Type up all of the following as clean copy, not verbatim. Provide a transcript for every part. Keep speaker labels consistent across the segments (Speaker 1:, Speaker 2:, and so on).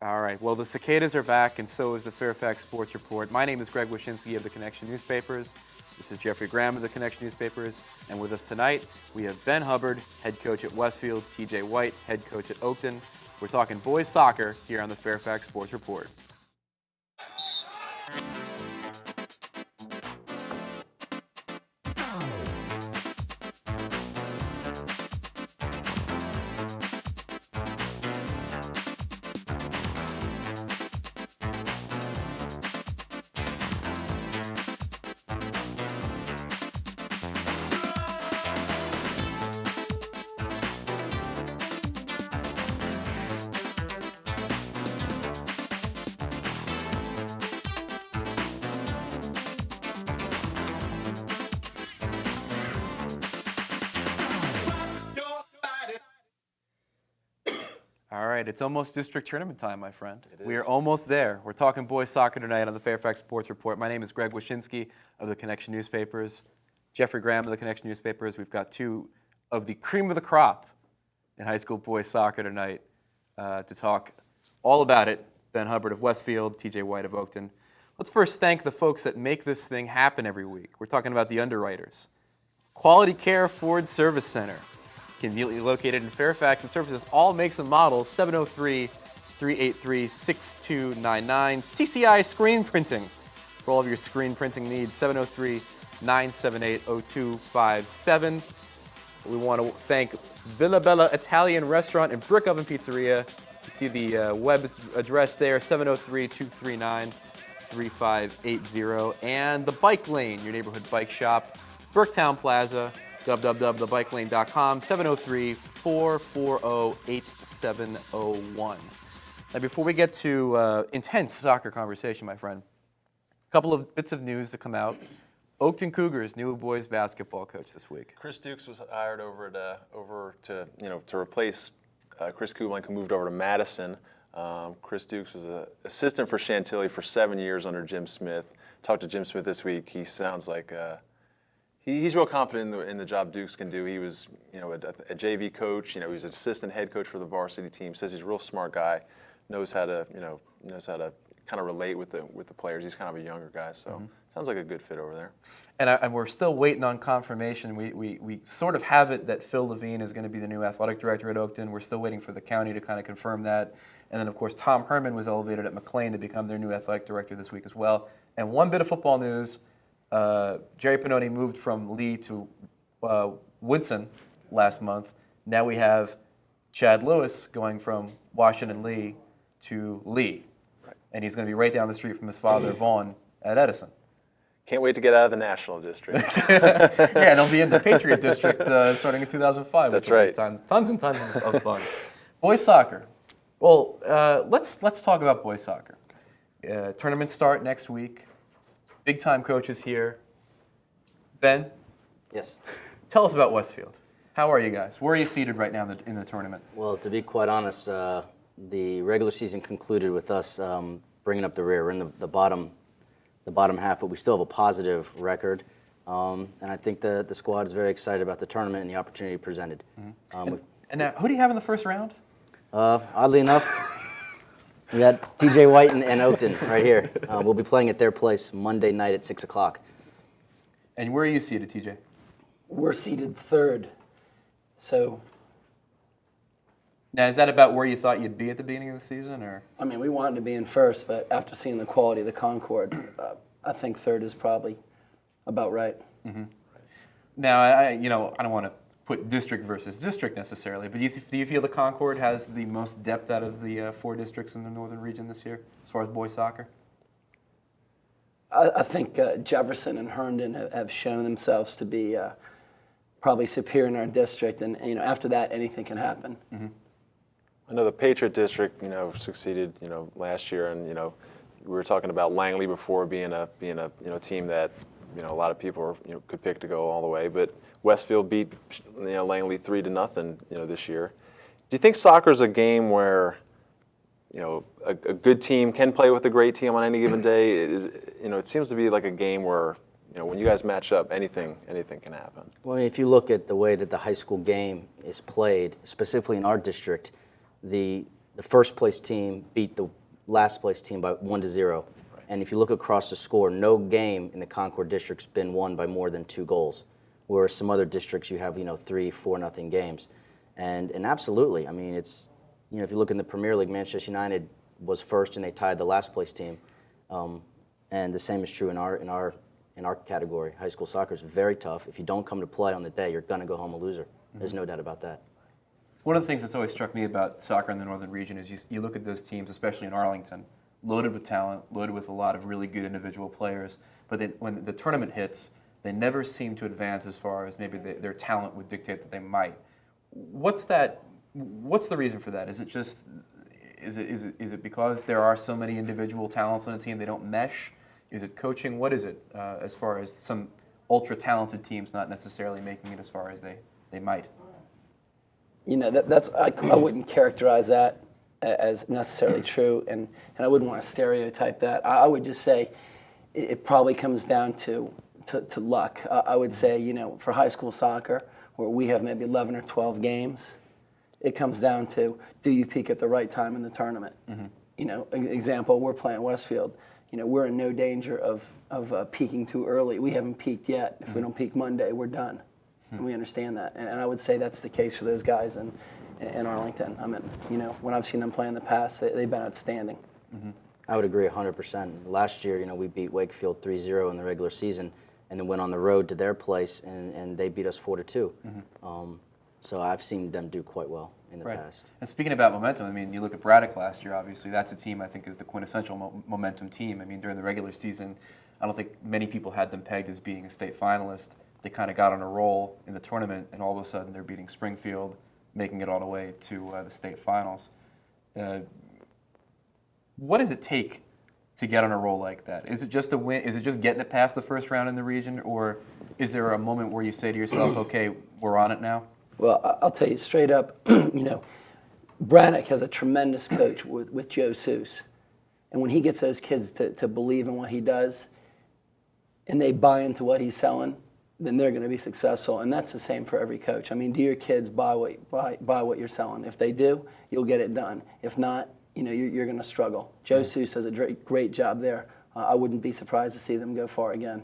Speaker 1: All right. Well, the cicadas are back, and so is the Fairfax Sports Report. My name is Greg Wyszynski of the Connection Newspapers. This is Jeffrey Graham of the Connection Newspapers. And with us tonight, we have Ben Hubbard, head coach at Westfield, TJ White, head coach at Oakton. We're talking boys soccer here on the Fairfax Sports Report. All right, it's almost district tournament time, my friend. We are almost there. We're talking boys soccer tonight on the Fairfax Sports Report. My name is Greg Wyszynski of the Connection Newspapers. Jeffrey Graham of the Connection Newspapers. We've got two of the cream of the crop in high school boys soccer tonight to talk all about it. Ben Hubbard of Westfield, TJ White of Oakton. Let's first thank the folks that make this thing happen every week. We're talking about the underwriters. Quality Care Ford Service Center. Conveniently located in Fairfax and services all makes and models, 703-383-6299. CCI Screen Printing for all of your screen printing needs, 703-978-0257. We want to thank Villa Bella Italian Restaurant and Brick Oven Pizzeria. You see the web address there, 703-239-3580. And The Bike Lane, your neighborhood bike shop, Burketown Plaza, www.thebikelane.com, 703-440-8701. Now, before we get to intense soccer conversation, my friend, a couple of bits of news to come out. Oakton Cougars' new boys basketball coach this week.
Speaker 2: Chris Dukes was hired over to replace Chris Kublank, who moved over to Madison. Chris Dukes was an assistant for Chantilly for 7 years under Jim Smith. Talked to Jim Smith this week. He sounds like he's real confident in the job Dukes can do. He was, a JV coach. He was an assistant head coach for the varsity team. Says he's a real smart guy. Knows how to kind of relate with the players. He's kind of a younger guy, so sounds like a good fit over there.
Speaker 1: And we're still waiting on confirmation. We sort of have it that Phil Levine is going to be the new athletic director at Oakton. We're still waiting for the county to kind of confirm that. And then, of course, Tom Herman was elevated at McLean to become their new athletic director this week as well. And one bit of football news. Jerry Pannoni moved from Lee to Woodson last month. Now we have Chad Lewis going from Washington Lee to Lee.
Speaker 2: Right.
Speaker 1: And he's going to be right down the street from his father, Vaughn, at Edison.
Speaker 2: Can't wait to get out of the National District.
Speaker 1: Yeah, and he'll be in the Patriot District starting in 2005.
Speaker 2: That's right.
Speaker 1: Tons and tons of fun. Boys soccer. Well, let's talk about boys soccer. Tournaments start next week. Big-time coaches here. Ben?
Speaker 3: Yes.
Speaker 1: Tell us about Westfield. How are you guys? Where are you seated right now in the tournament?
Speaker 3: Well, to be quite honest, the regular season concluded with us bringing up the rear. We're in the bottom half, but we still have a positive record. And I think the squad is very excited about the tournament and the opportunity presented.
Speaker 1: And now, who do you have in the first round?
Speaker 3: Oddly enough, we got TJ White and Oakton right here. We'll be playing at their place Monday night at 6 o'clock.
Speaker 1: And where are you seated, TJ?
Speaker 4: We're seated third. So,
Speaker 1: now, is that about where you thought you'd be at the beginning of the season, or?
Speaker 4: I mean, we wanted to be in first, but after seeing the quality of the Concord, I think third is probably about right.
Speaker 1: Mm-hmm. Now, I don't want to put district versus district necessarily, but do you feel the Concord has the most depth out of the 4 districts in the northern region this year, as far as boys soccer?
Speaker 4: I think Jefferson and Herndon have shown themselves to be probably superior in our district, and after that, anything can happen.
Speaker 1: Mm-hmm.
Speaker 2: I know the Patriot District, succeeded, last year, and we were talking about Langley before being a team that a lot of people could pick to go all the way, but Westfield beat Langley 3-0 this year. Do you think soccer is a game where a good team can play with a great team on any given day? It seems to be like a game where when you guys match up, anything can happen.
Speaker 3: Well, if you look at the way that the high school game is played, specifically in our district, the the first place team beat the last place team by 1-0. And if you look across the score, no game in the Concord district's been won by more than 2 goals. Whereas some other districts, you have 3, 4-0 games, and absolutely, I mean, it's if you look in the Premier League, Manchester United was first and they tied the last place team, and the same is true in our category. High school soccer is very tough. If you don't come to play on the day, you're gonna go home a loser. There's no doubt about that.
Speaker 1: One of the things that's always struck me about soccer in the northern region is you look at those teams, especially in Arlington, loaded with talent, loaded with a lot of really good individual players, but then when the tournament hits, they never seem to advance as far as maybe their talent would dictate that they might. What's the reason for that? Is it because there are so many individual talents on a team they don't mesh? Is it coaching? What is it as far as some ultra talented teams not necessarily making it as far as they might?
Speaker 4: That's I wouldn't characterize that as necessarily true, and I wouldn't want to stereotype that. I would just say it probably comes down to luck. I would say, for high school soccer, where we have maybe 11 or 12 games, it comes down to, do you peak at the right time in the tournament? Example, we're playing Westfield. We're in no danger of peaking too early. We haven't peaked yet. If we don't peak Monday, we're done. And we understand that. And I would say that's the case for those guys in Arlington. I mean, when I've seen them play in the past, they've been outstanding.
Speaker 3: I would agree 100%. Last year, we beat Wakefield 3-0 in the regular season, and then went on the road to their place, and they beat us 4-2. So I've seen them do quite well in the past.
Speaker 1: And speaking about momentum, I mean, you look at Braddock last year, obviously. That's a team I think is the quintessential momentum team. I mean, during the regular season, I don't think many people had them pegged as being a state finalist. They kind of got on a roll in the tournament, and all of a sudden they're beating Springfield, making it all the way to the state finals. What does it take to get on a roll like that? Is it just a win? Is it just getting it past the first round in the region, or is there a moment where you say to yourself, "Okay, we're on it now"?
Speaker 4: Well, I'll tell you straight up. Braddock has a tremendous coach with Joe Seuss, and when he gets those kids to believe in what he does, and they buy into what he's selling, then they're going to be successful. And that's the same for every coach. I mean, do your kids buy what you're selling? If they do, you'll get it done. If not, you're going to struggle. Joe Seuss does a great job there. I wouldn't be surprised to see them go far again.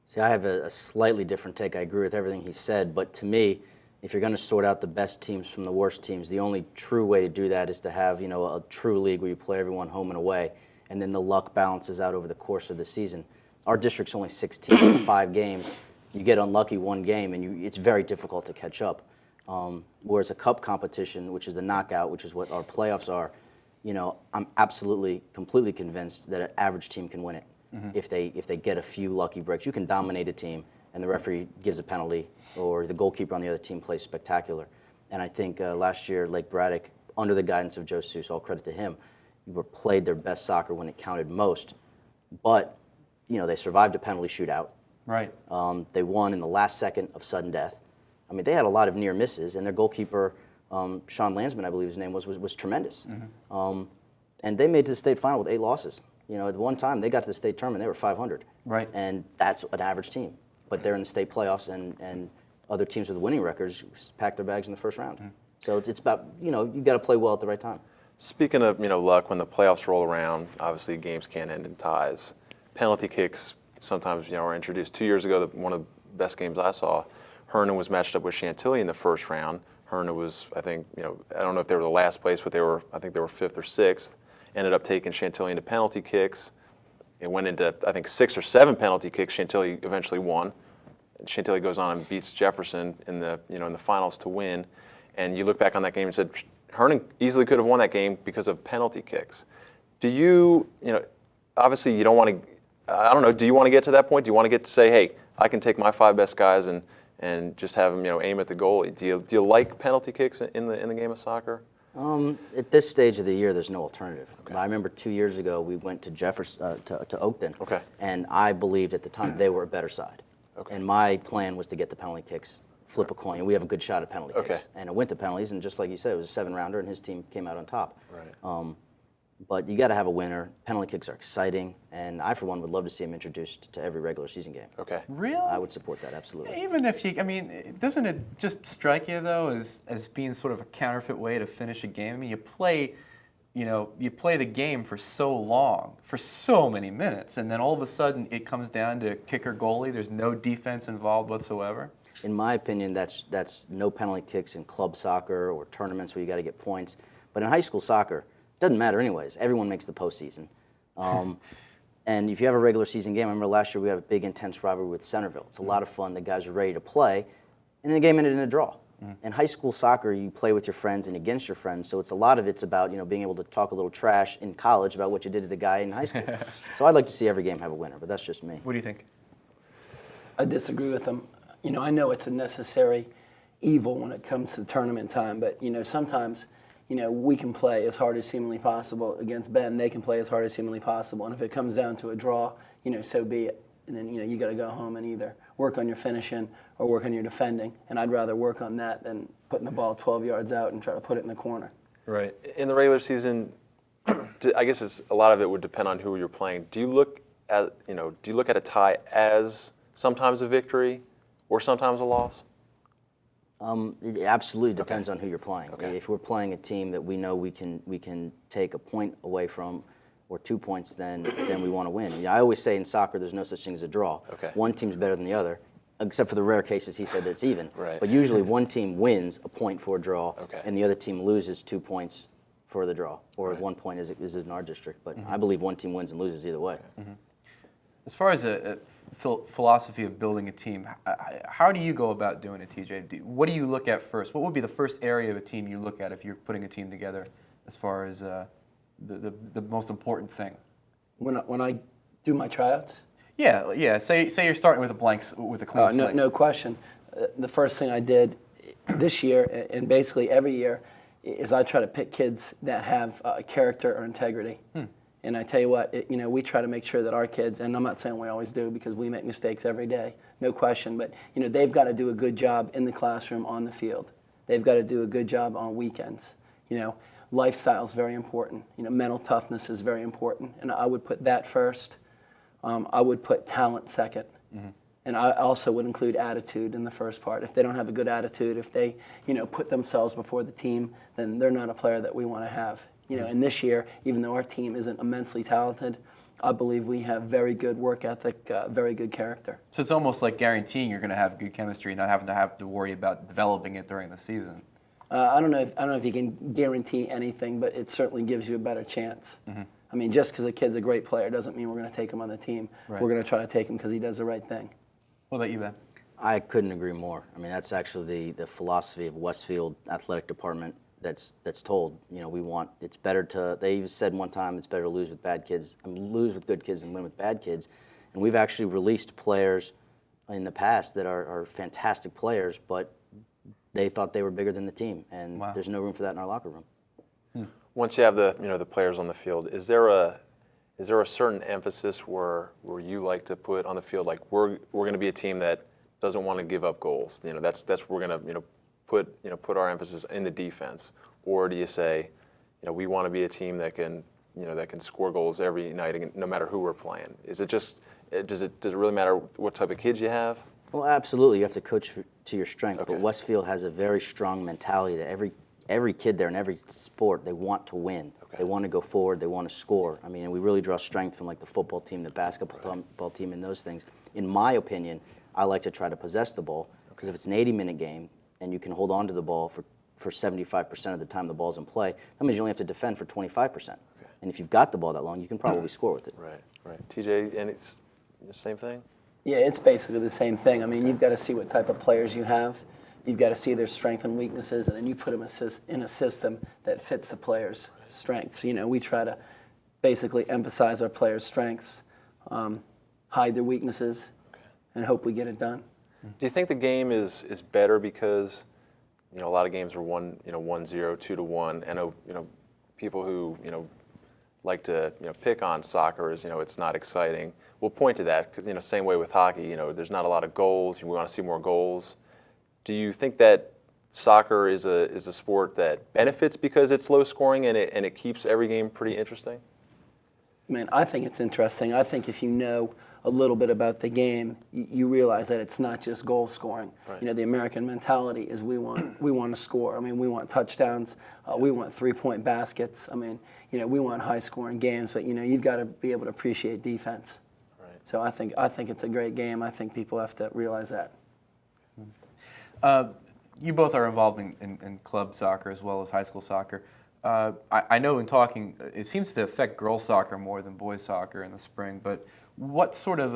Speaker 3: See, I have a slightly different take. I agree with everything he said, but to me, if you're going to sort out the best teams from the worst teams, the only true way to do that is to have a true league where you play everyone home and away, and then the luck balances out over the course of the season. Our district's only 16, it's 5 games. You get unlucky one game, and it's very difficult to catch up. Whereas a cup competition, which is the knockout, which is what our playoffs are, I'm absolutely, completely convinced that an average team can win it. If they get a few lucky breaks. You can dominate a team, and the referee gives a penalty, or the goalkeeper on the other team plays spectacular. And I think last year, Lake Braddock, under the guidance of Joe Seuss, all credit to him, played their best soccer when it counted most. But they survived a penalty shootout.
Speaker 1: Right.
Speaker 3: They won in the last second of sudden death. I mean, they had a lot of near misses, and their goalkeeper, Sean Landsman, I believe his name was tremendous. And they made it to the state final with 8 losses. At one time, they got to the state tournament, they were 500.
Speaker 1: Right.
Speaker 3: And that's an average team. But they're in the state playoffs, and other teams with winning records pack their bags in the first round. So it's about, you got to play well at the right time.
Speaker 2: Speaking of, luck, when the playoffs roll around, obviously games can't end in ties. Penalty kicks sometimes, are introduced. 2 years ago, one of the best games I saw, Herndon was matched up with Chantilly in the first round. Herndon was, I think, I don't know if they were the last place, but I think they were 5th or 6th. Ended up taking Chantilly into penalty kicks. It went into, I think, 6 or 7 penalty kicks. Chantilly eventually won. Chantilly goes on and beats Jefferson in the finals to win. And you look back on that game and said, Herndon easily could have won that game because of penalty kicks. Do you, obviously you don't want to, I don't know, do you want to get to that point? Do you want to get to say, hey, I can take my 5 best guys and just have them, aim at the goal? Do you like penalty kicks in the game of soccer?
Speaker 3: At this stage of the year, there's no alternative. Okay. I remember 2 years ago, we went to Jefferson, to Oakton, and I believed at the time they were a better side. Okay. And my plan was to get the penalty kicks, flip a coin. We have a good shot at penalty kicks. And it went to penalties, and just like you said, it was a 7-rounder, and his team came out on top. Right. But you got to have a winner. Penalty kicks are exciting, and I, for one, would love to see them introduced to every regular season game.
Speaker 2: Okay.
Speaker 1: Really?
Speaker 3: I would support that, absolutely.
Speaker 1: Even if you, I mean, doesn't it just strike you though as being sort of a counterfeit way to finish a game? I mean, you play the game for so long, for so many minutes, and then all of a sudden it comes down to kicker goalie. There's no defense involved whatsoever.
Speaker 3: In my opinion, that's no penalty kicks in club soccer or tournaments where you got to get points. But in high school soccer, it doesn't matter anyways. Everyone makes the postseason. And if you have a regular season game, I remember last year we had a big intense rivalry with Centerville. It's a lot of fun. The guys are ready to play, and the game ended in a draw. In high school soccer, you play with your friends and against your friends, so it's about being able to talk a little trash in college about what you did to the guy in high school. So I'd like to see every game have a winner, but that's just me.
Speaker 1: What do you think?
Speaker 4: I disagree with them. I know it's a necessary evil when it comes to tournament time, but sometimes we can play as hard as humanly possible against Ben. They can play as hard as humanly possible, and if it comes down to a draw, so be it. And then you got to go home and either work on your finishing or work on your defending. And I'd rather work on that than putting the ball 12 yards out and try to put it in the corner.
Speaker 1: Right.
Speaker 2: In the regular season, I guess a lot of it would depend on who you're playing. Do you look at a tie as sometimes a victory or sometimes a loss?
Speaker 3: It absolutely depends on who you're playing.
Speaker 2: Okay.
Speaker 3: If we're playing a team that we know we can take a point away from, or 2 points, then we want to win. I always say in soccer, there's no such thing as a draw.
Speaker 2: Okay.
Speaker 3: One team's better than the other, except for the rare cases he said that it's even.
Speaker 2: Right.
Speaker 3: But usually one team wins a point for a draw,
Speaker 2: Okay.
Speaker 3: and the other team loses 2 points for the draw, or
Speaker 2: Right.
Speaker 3: 1 point is in our district. But I believe one team wins and loses either way.
Speaker 1: As far as a philosophy of building a team, how do you go about doing it, TJ? What do you look at first? What would be the first area of a team you look at if you're putting a team together as far as the most important thing?
Speaker 4: When I do my tryouts?
Speaker 1: Yeah. Say you're starting with a clean slate.
Speaker 4: No question. The first thing I did this year, and basically every year, is I try to pick kids that have character or integrity. And I tell you what, we try to make sure that our kids, and I'm not saying we always do because we make mistakes every day, no question, but they've got to do a good job in the classroom, on the field. They've got to do a good job on weekends. Lifestyle is very important. Mental toughness is very important, and I would put that first. I would put talent second. And I also would include attitude in the first part. If they don't have a good attitude, if they, put themselves before the team, then they're not a player that we want to have. And this year, even though our team isn't immensely talented, I believe we have very good work ethic, very good character.
Speaker 1: So it's almost like guaranteeing you're going to have good chemistry, not having to worry about developing it during the season.
Speaker 4: I don't know if you can guarantee anything, but it certainly gives you a better chance. I mean, just because a kid's a great player doesn't mean we're going to take him on the team.
Speaker 1: Right.
Speaker 4: We're going to try to take him because he does the right thing.
Speaker 1: What about you, Ben?
Speaker 3: I couldn't agree more. I mean, that's actually the philosophy of Westfield Athletic Department that's told. It's better to, they even said one time it's better to lose with good kids than win with bad kids. And we've actually released players in the past that are fantastic players, but they thought they were bigger than the team. And
Speaker 1: Wow.
Speaker 3: there's no room for that in our locker room.
Speaker 2: Once you have the players on the field, is there a certain emphasis where you like to put on the field, like we're going to be a team that doesn't want to give up goals? That's we're going to put our emphasis in the defense, or do you say, we want to be a team that can score goals every night, no matter who we're playing? Is it just does it really matter what type of kids you have?
Speaker 3: Well, absolutely. You have to coach to your strength.
Speaker 2: Okay.
Speaker 3: But Westfield has a very strong mentality that every kid there in every sport, they want to win.
Speaker 2: Okay.
Speaker 3: They want to go forward. They want to score. I mean, and we really draw strength from like the football team, the basketball team, and those things. In my opinion, I like to try to possess the ball because if it's an 80-minute game and you can hold on to the ball for 75% of the time the ball's in play, that means you only have to defend for 25%.
Speaker 2: Okay.
Speaker 3: And if you've got the ball that long, you can probably score with it.
Speaker 2: Right. TJ, and it's the same thing?
Speaker 4: Yeah, it's basically the same thing. I mean, you've got to see what type of players you have. You've got to see their strengths and weaknesses, and then you put them in a system that fits the players' strengths. We try to basically emphasize our players' strengths, hide their weaknesses, and hope we get it done.
Speaker 2: Do you think the game is better because a lot of games are 1-0, 2-1? I know people who like to pick on soccer as it's not exciting. We'll point to that because same way with hockey. There's not a lot of goals. We want to see more goals. Do you think that soccer is a sport that benefits because it's low scoring and it keeps every game pretty interesting?
Speaker 4: Man, I think it's interesting. I think if you know a little bit about the game, you realize that it's not just goal scoring.
Speaker 2: Right.
Speaker 4: You know, the American mentality is we want to score. I mean, we want touchdowns. We want 3-point baskets. I mean, you know, we want high scoring games. But you know, you've got to be able to appreciate defense.
Speaker 2: Right.
Speaker 4: So I think it's a great game. I think people have to realize that.
Speaker 1: You both are involved in club soccer as well as high school soccer. I know in talking, it seems to affect girls soccer more than boys soccer in the spring, but what sort of,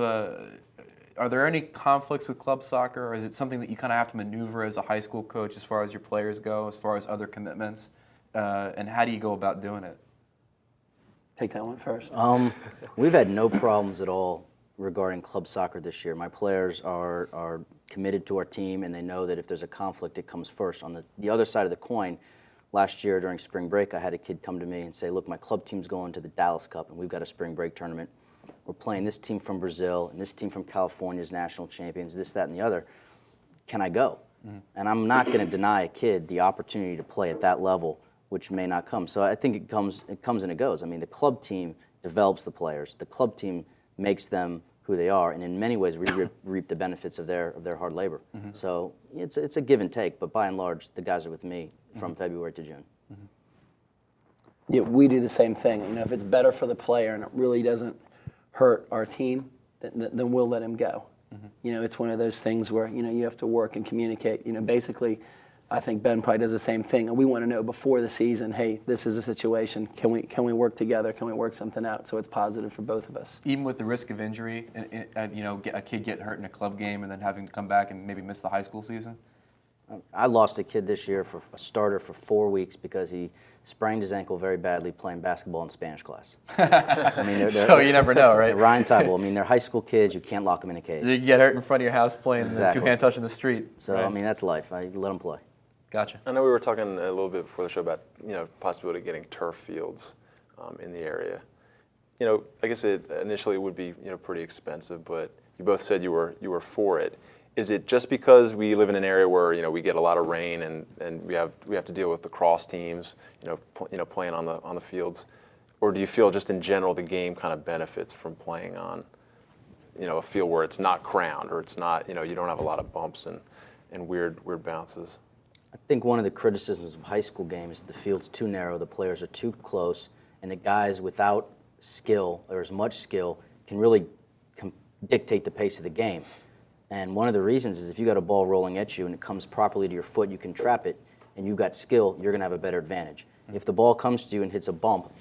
Speaker 1: are there any conflicts with club soccer, or is it something that you kind of have to maneuver as a high school coach as far as your players go, as far as other commitments, and how do you go about doing it?
Speaker 4: Take that one first.
Speaker 3: We've had no problems at all regarding club soccer this year. My players are committed to our team, and they know that if there's a conflict, it comes first. On the other side of the coin, last year during spring break, I had a kid come to me and say, look, my club team's going to the Dallas Cup, and we've got a spring break tournament. We're playing this team from Brazil, and this team from California is national champions, this, that, and the other. Can I go? Mm-hmm. And I'm not going to deny a kid the opportunity to play at that level, which may not come. So I think it comes and it goes. I mean, the club team develops the players. The club team makes them who they are, and in many ways we reap the benefits of their hard labor. Mm-hmm. So it's a give and take, but by and large, the guys are with me from February to June.
Speaker 4: Mm-hmm. Yeah, we do the same thing. You know, if it's better for the player and it really doesn't hurt our team, then we'll let him go. Mm-hmm. You know, it's one of those things where, you know, you have to work and communicate. You know, basically, I think Ben probably does the same thing. And we want to know before the season, hey, this is a situation. Can we work together? Can we work something out so it's positive for both of us?
Speaker 1: Even with the risk of injury, you know, a kid getting hurt in a club game and then having to come back and maybe miss the high school season?
Speaker 3: I lost a kid this year, for a starter, for 4 weeks because he sprained his ankle very badly playing basketball in Spanish class. I mean,
Speaker 1: so you never know, right?
Speaker 3: Ryan Tybel, I mean, they're high school kids. You can't lock them in a cage.
Speaker 1: You get hurt in front of your house playing
Speaker 3: Exactly.
Speaker 1: two-hand touch in the street.
Speaker 3: So,
Speaker 1: right?
Speaker 3: I mean, that's life. I let them play.
Speaker 1: Gotcha.
Speaker 2: I know we were talking a little bit before the show about, you know, possibility of getting turf fields in the area. You know, I guess it initially would be, you know, pretty expensive, but you both said you were for it. Is it just because we live in an area where, you know, we get a lot of rain and we have to deal with the cross teams, you know, playing on the fields, or do you feel just in general the game kind of benefits from playing on, you know, a field where it's not crowned or it's not, you know, you don't have a lot of bumps and weird bounces?
Speaker 3: I think one of the criticisms of high school games is the field's too narrow, the players are too close, and the guys without skill or as much skill can really dictate the pace of the game. And one of the reasons is if you got a ball rolling at you and it comes properly to your foot, you can trap it, and you've got skill, you're going to have a better advantage. If the ball comes to you and hits a bump,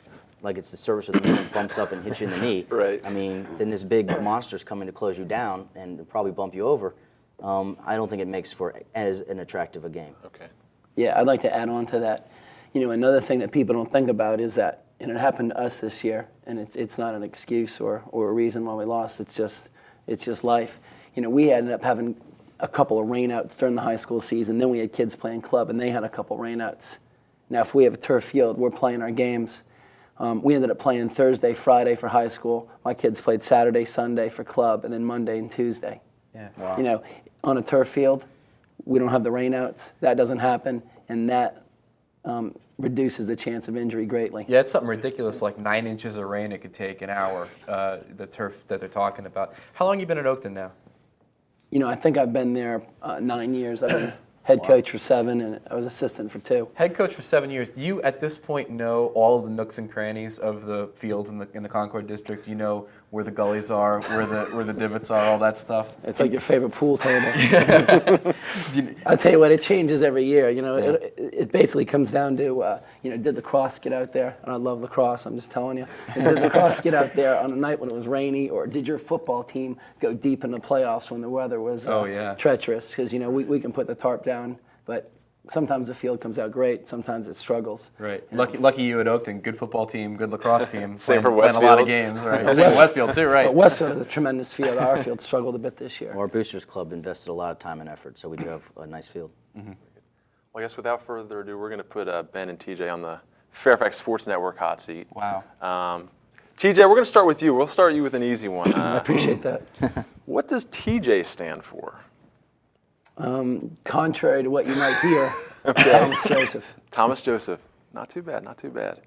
Speaker 3: like it's the surface of the moon, bumps up and hits you in the knee,
Speaker 2: right.
Speaker 3: I mean, then this big monster's coming to close you down and probably bump you over. I don't think it makes for as an attractive a game.
Speaker 2: Okay.
Speaker 4: Yeah, I'd like to add on to that. You know, another thing that people don't think about is that, and it happened to us this year, and it's not an excuse or a reason why we lost. It's just life. You know, we ended up having a couple of rainouts during the high school season. Then we had kids playing club, and they had a couple rainouts. Now, if we have a turf field, we're playing our games. We ended up playing Thursday, Friday for high school. My kids played Saturday, Sunday for club, and then Monday and Tuesday.
Speaker 1: Yeah.
Speaker 3: Wow.
Speaker 4: You know, on a turf field, we don't have the rainouts. That doesn't happen, and that reduces the chance of injury greatly.
Speaker 1: Yeah, it's something ridiculous, like 9 inches of rain it could take an hour, the turf that they're talking about. How long have you been at Oakton now?
Speaker 4: You know, I think I've been there 9 years. I've been head coach for 7, and I was assistant for 2.
Speaker 1: Head coach for 7 years. Do you, at this point, know all of the nooks and crannies of the fields in the Concord district? Do you know where the gullies are, where the divots are, all that stuff?
Speaker 4: It's like your favorite pool table. I tell you what, it changes every year. You know, it basically comes down to, you know, did the cross get out there? And I love lacrosse, I'm just telling you. And did the cross get out there on a night when it was rainy, or did your football team go deep in the playoffs when the weather was treacherous? Because, you know, we can put the tarp down, but sometimes the field comes out great, sometimes it struggles.
Speaker 1: Right. Lucky you at Oakton. Good football team, good lacrosse team.
Speaker 2: Same for
Speaker 1: playing a lot of
Speaker 2: Westfield.
Speaker 1: games, right? Same for Westfield too, right?
Speaker 4: But Westfield is a tremendous field. Our field struggled a bit this year.
Speaker 3: Our Boosters Club invested a lot of time and effort, so we do have a nice field.
Speaker 2: Well, I guess without further ado, we're going to put Ben and TJ on the Fairfax Sports Network hot seat.
Speaker 1: Wow.
Speaker 2: TJ, we're going to start with you. We'll start you with an easy one.
Speaker 4: I appreciate that.
Speaker 2: What does TJ stand for?
Speaker 4: Contrary to what you might hear, Thomas Joseph.
Speaker 2: Thomas Joseph. Not too bad, not too bad.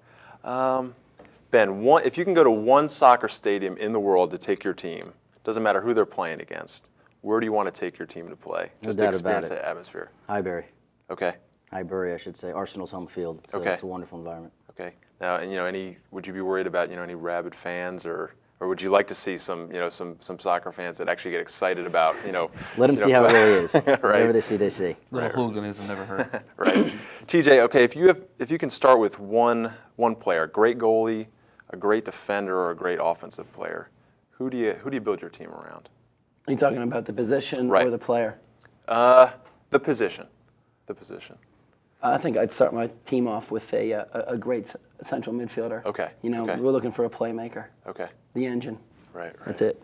Speaker 2: Ben, if you can go to one soccer stadium in the world to take your team, doesn't matter who they're playing against, where do you want to take your team to play?
Speaker 3: No
Speaker 2: Just
Speaker 3: doubt
Speaker 2: to experience
Speaker 3: about it.
Speaker 2: that atmosphere.
Speaker 3: Highbury.
Speaker 2: Okay,
Speaker 3: Highbury, I should say. Arsenal's home field. It's,
Speaker 2: Okay.
Speaker 3: It's a wonderful environment.
Speaker 2: okay. Now, and would you be worried about, any rabid fans, or would you like to see some soccer fans that actually get excited about,
Speaker 3: Let them see how it really is.
Speaker 2: Right.
Speaker 3: Whatever they see, they see.
Speaker 1: Little hooliganism never hurt.
Speaker 2: Right. TJ, okay, if you can start with one player, great goalie, a great defender, or a great offensive player, who do you build your team around?
Speaker 4: Are you talking about the position
Speaker 2: Right.
Speaker 4: or the player?
Speaker 2: The position. The position.
Speaker 4: I think I'd start my team off with a great central midfielder.
Speaker 2: Okay,
Speaker 4: We're looking for a playmaker,
Speaker 2: Okay.
Speaker 4: the engine.
Speaker 2: Right.
Speaker 4: That's it.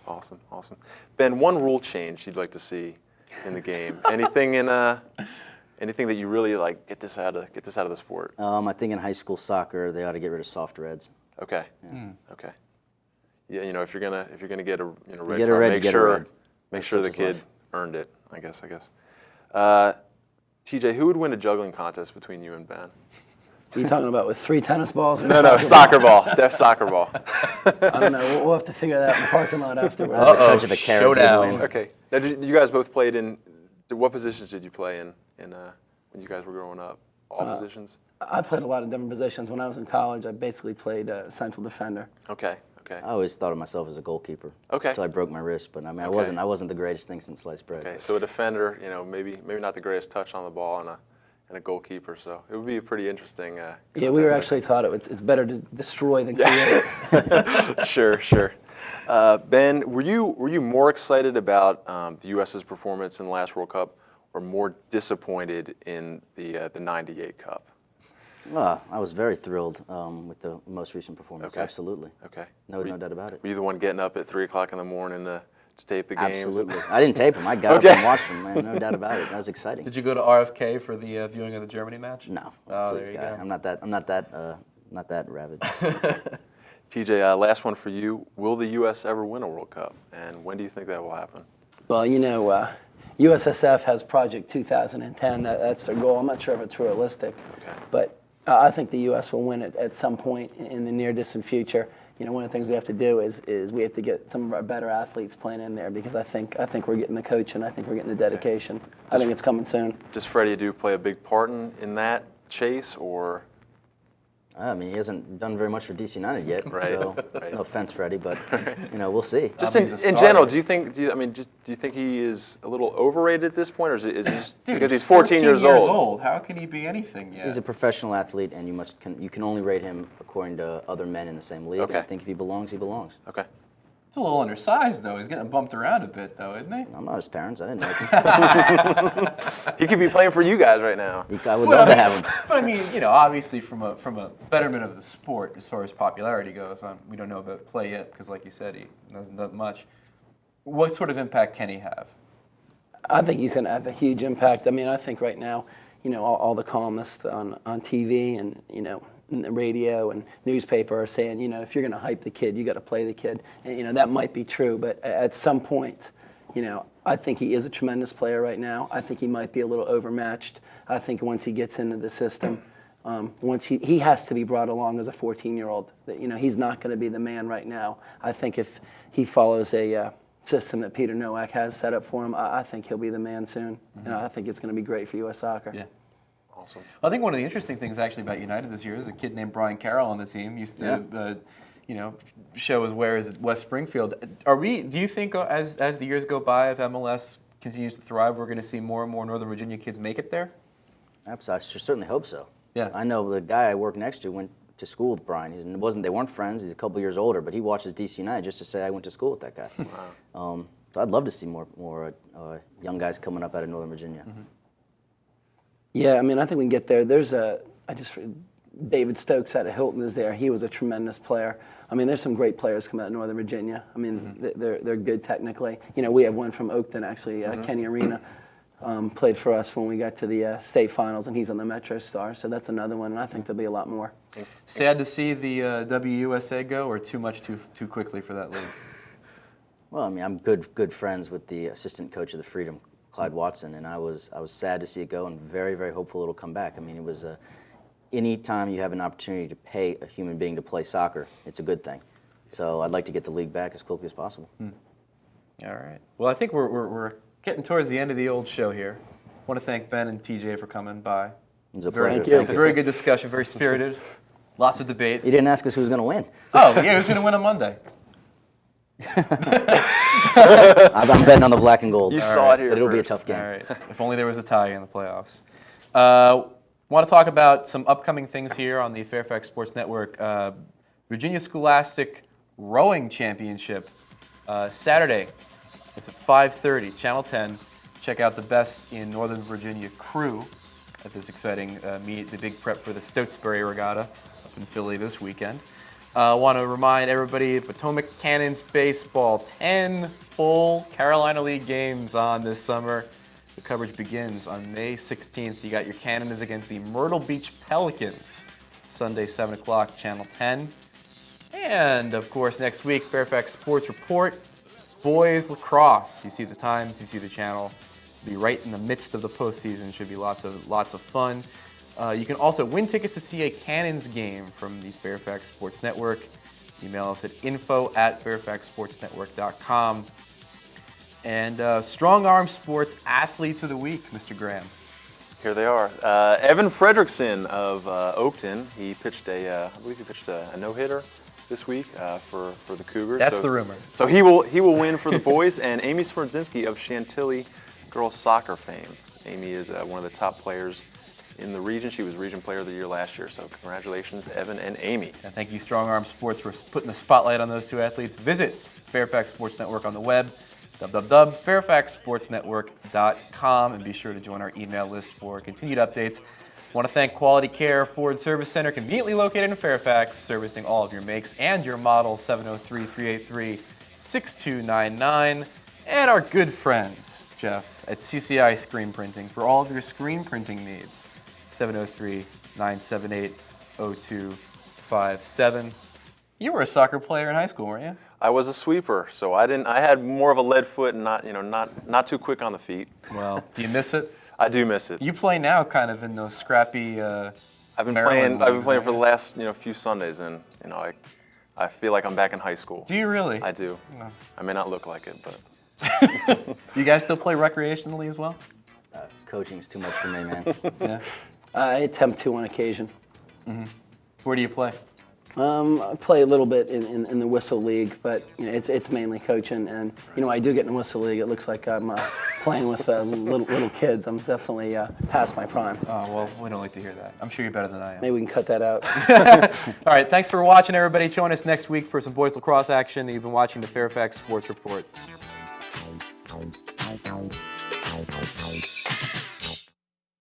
Speaker 2: Awesome. Awesome. Ben, one rule change you'd like to see in the game? Anything anything that you really like? Get this out of the sport.
Speaker 3: I think in high school soccer, they ought to get rid of soft reds.
Speaker 2: Okay. Okay. Yeah, if you're gonna get a red
Speaker 3: get a
Speaker 2: card,
Speaker 3: red, you
Speaker 2: make
Speaker 3: get a
Speaker 2: sure
Speaker 3: red.
Speaker 2: make
Speaker 3: That's
Speaker 2: sure the
Speaker 3: such is
Speaker 2: kid
Speaker 3: life.
Speaker 2: earned it. I guess. TJ, who would win a juggling contest between you and Ben?
Speaker 4: Are you talking about with 3 tennis balls? Or
Speaker 2: No, soccer ball. Def soccer ball.
Speaker 4: I don't know. We'll have to figure that out in the parking lot afterwards.
Speaker 3: A touch of a carrot would
Speaker 1: showdown.
Speaker 3: win.
Speaker 2: Okay. Now, you guys both played in. What positions did you play in when you guys were growing up? All positions.
Speaker 4: I played a lot of different positions. When I was in college, I basically played central defender.
Speaker 2: Okay. Okay.
Speaker 3: I always thought of myself as a goalkeeper.
Speaker 2: Okay.
Speaker 3: Until I broke my wrist, but I mean,
Speaker 2: Okay.
Speaker 3: I wasn't the greatest thing since sliced bread.
Speaker 2: Okay. So a defender, maybe not the greatest touch on the ball, and a goalkeeper. So it would be a pretty interesting.
Speaker 4: Yeah, we were actually taught it's better to destroy than create.
Speaker 2: Sure. Ben, were you more excited about the U.S.'s performance in the last World Cup, or more disappointed in the '98 Cup?
Speaker 3: I was very thrilled with the most recent performance.
Speaker 2: Okay.
Speaker 3: Absolutely.
Speaker 2: Okay.
Speaker 3: No doubt about it.
Speaker 2: Were you the one getting up at 3:00 in the morning to tape the games?
Speaker 3: Absolutely. I didn't tape them. I got up and watched them, man. No doubt about it. That was exciting.
Speaker 1: Did you go to RFK for the viewing of the Germany match?
Speaker 3: No.
Speaker 1: Oh,
Speaker 3: Please,
Speaker 1: there you
Speaker 3: God.
Speaker 1: go.
Speaker 3: I'm not that rabid.
Speaker 2: TJ, last one for you. Will the U.S. ever win a World Cup, and when do you think that will happen?
Speaker 4: Well, USSF has Project 2010. That's their goal. I'm not sure if it's realistic,
Speaker 2: Okay.
Speaker 4: but I think the U.S. will win it at some point in the near distant future. One of the things we have to do is we have to get some of our better athletes playing in there, because I think we're getting the coaching. I think we're getting the dedication. I think it's coming soon.
Speaker 2: Does Freddie Adu play a big part in that chase, or?
Speaker 3: I mean, he hasn't done very much for DC United yet.
Speaker 2: Right,
Speaker 3: So,
Speaker 2: right.
Speaker 3: no offense, Freddie, but we'll see.
Speaker 2: Just
Speaker 1: He's a
Speaker 2: in
Speaker 1: starter.
Speaker 2: general, do you think he is a little overrated at this point, or is he just
Speaker 1: Dude,
Speaker 2: because he's 14 years old?
Speaker 1: How can he be anything yet?
Speaker 3: He's a professional athlete, and you can only rate him according to other men in the same league.
Speaker 2: Okay.
Speaker 3: I think if he belongs, he belongs.
Speaker 2: Okay.
Speaker 1: He's a little undersized, though. He's getting bumped around a bit, though, isn't he?
Speaker 3: I'm not his parents. I didn't like him.
Speaker 2: He could be playing for you guys right now.
Speaker 3: I would love to have him.
Speaker 1: But I mean, obviously from a betterment of the sport as far as popularity goes, we don't know about play yet because, like you said, he hasn't done much. What sort of impact can he have?
Speaker 4: I think he's going to have a huge impact. I mean, I think right now, all the columnists on TV and and the radio and newspaper are saying, if you're going to hype the kid, you got to play the kid. And that might be true, but at some point, I think he is a tremendous player right now. I think he might be a little overmatched. I think once he gets into the system, once he has to be brought along as a 14-year-old. He's not going to be the man right now. I think if he follows a system that Peter Nowak has set up for him, I think he'll be the man soon. And I think it's going to be great for U.S. soccer.
Speaker 1: Yeah.
Speaker 2: Awesome.
Speaker 1: I think one of the interesting things actually about United this year is a kid named Brian Carroll on the team used to, show his wares at West Springfield. Do you think as the years go by, if MLS continues to thrive, we're going to see more and more Northern Virginia kids make it there?
Speaker 3: Absolutely. I certainly hope so.
Speaker 1: Yeah.
Speaker 3: I know the guy I work next to went to school with Brian. They weren't friends. He's a couple years older, but he watches DC United just to say I went to school with that guy. Wow. So I'd love to see more young guys coming up out of Northern Virginia.
Speaker 1: Mm-hmm.
Speaker 4: Yeah, I mean, I think we can get there. David Stokes out of Hilton is there. He was a tremendous player. I mean, there's some great players coming out of Northern Virginia. I mean, they're good technically. We have one from Oakton, actually, Kenny Arena, played for us when we got to the state finals, and he's on the Metro Star. So that's another one, and I think there'll be a lot more.
Speaker 1: Sad to see the WUSA go, or too too quickly for that league?
Speaker 3: Well, I mean, I'm good friends with the assistant coach of the Freedom, Clyde Watson, and I was sad to see it go, and very, very hopeful it'll come back. I mean, it was any time you have an opportunity to pay a human being to play soccer, it's a good thing. So I'd like to get the league back as quickly as possible.
Speaker 1: All right. Well, I think we're getting towards the end of the old show here. I want to thank Ben and TJ for coming by.
Speaker 3: It was a
Speaker 1: Very,
Speaker 3: pleasure.
Speaker 4: Thank you.
Speaker 3: Thank you.
Speaker 1: very good discussion, very spirited. Lots of debate.
Speaker 3: You didn't ask us who was going to win.
Speaker 1: Oh, yeah, who's going to win on Monday?
Speaker 3: I'm betting on the black and gold.
Speaker 2: You saw it here
Speaker 3: But it'll be a
Speaker 2: first.
Speaker 3: tough game.
Speaker 1: All right. If only there was a tie in the playoffs. Want to talk about some upcoming things here on the Fairfax Sports Network. Virginia Scholastic Rowing Championship, Saturday. It's at 5:30, Channel 10. Check out the best in Northern Virginia crew at this exciting meet, the big prep for the Stotesbury Regatta up in Philly this weekend. I want to remind everybody, Potomac Cannons baseball, 10 full Carolina League games on this summer. The coverage begins on May 16th. You got your Cannons against the Myrtle Beach Pelicans, Sunday, 7 o'clock, Channel 10. And, of course, next week, Fairfax Sports Report, boys lacrosse. You see the times, you see the channel. Be right in the midst of the postseason. Should be lots of fun. You can also win tickets to see a Cannons game from the Fairfax Sports Network. Email us at info@fairfaxsportsnetwork.com. And Strong Arm Sports Athletes of the Week, Mr. Graham.
Speaker 2: Here they are. Evan Fredrickson of Oakton. He pitched I believe he pitched a no-hitter this week for the Cougars.
Speaker 1: That's the rumor.
Speaker 2: So he will win for the boys. And Amy Smerdzinski of Chantilly girls soccer fame. Amy is one of the top players in the region. She was Region Player of the Year last year. So congratulations, Evan and Amy.
Speaker 1: And thank you, Strong Arm Sports, for putting the spotlight on those two athletes. Visit Fairfax Sports Network on the web, www.fairfaxsportsnetwork.com, and be sure to join our email list for continued updates. I want to thank Quality Care Ford Service Center, conveniently located in Fairfax, servicing all of your makes and your models, 703-383-6299. And our good friends, Jeff, at CCI Screen Printing, for all of your screen printing needs, 703-978-0257. You were a soccer player in high school, weren't you?
Speaker 2: I was a sweeper, so I had more of a lead foot and not too quick on the feet.
Speaker 1: Well, do you miss it?
Speaker 2: I do miss it.
Speaker 1: You play now kind of in those scrappy
Speaker 2: I've been
Speaker 1: Maryland
Speaker 2: playing
Speaker 1: leagues,
Speaker 2: for
Speaker 1: right?
Speaker 2: the last few Sundays, and I feel like I'm back in high school.
Speaker 1: Do you really?
Speaker 2: I do.
Speaker 1: No.
Speaker 2: I may not look like it, but
Speaker 1: You guys still play recreationally as well?
Speaker 3: Coaching's too much for me, man.
Speaker 1: Yeah.
Speaker 4: I attempt to on occasion.
Speaker 1: Where do you play?
Speaker 4: I play a little bit in the Whistle League, but it's mainly coaching. And I do get in the Whistle League. It looks like I'm playing with little kids. I'm definitely past my prime.
Speaker 1: Oh, well, we don't like to hear that. I'm sure you're better than I am.
Speaker 4: Maybe we can cut that out.
Speaker 1: All right, thanks for watching, everybody. Join us next week for some boys lacrosse action. You've been watching the Fairfax Sports Report.